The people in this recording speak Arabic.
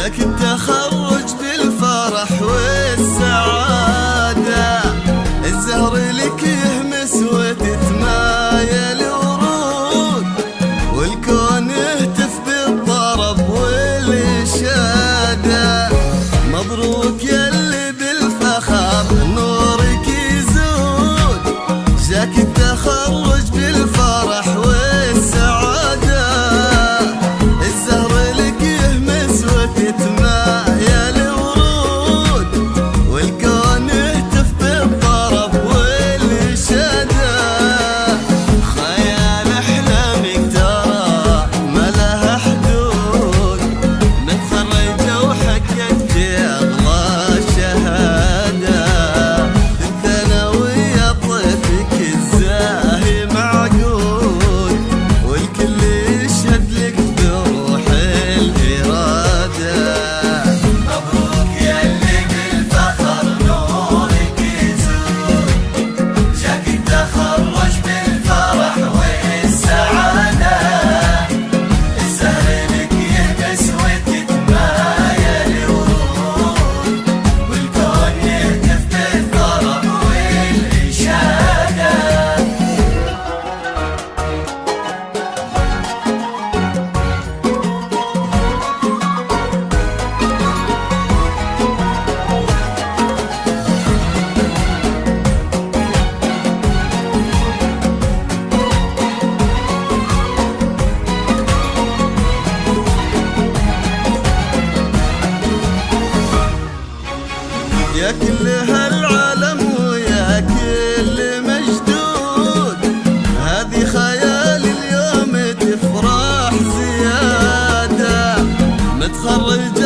جاك التخرج بالفرح والسعادة، الزهر لك يهمس وتتمايل ورود، والكون يهتف بالطرب والإشادة. مبروك يلي بالفخر نورك يزود، جاك التخرج بالفرح والسعادة، الزهر لك يهمس وتتمايل ورود، والكون يهتف بالطرب والإشادة. خيال أحلامك ترى ما لها حدود، متخرجة وحققت أغلى شهادة، الثانوية طيفك الزاهي معقود، والكل يشهد لك بروح الإرادة. مبروك يلي بالفخر نورك يزود، جاك التخرج بالفرح والسعادة، الزهر لك يهمس وتتمايل ورود، والكون يهتف بالطرب والإشادة. يا كل هالعالم ويا كل مجدود، هذه خيال اليوم تفرح زيادة، متخرجة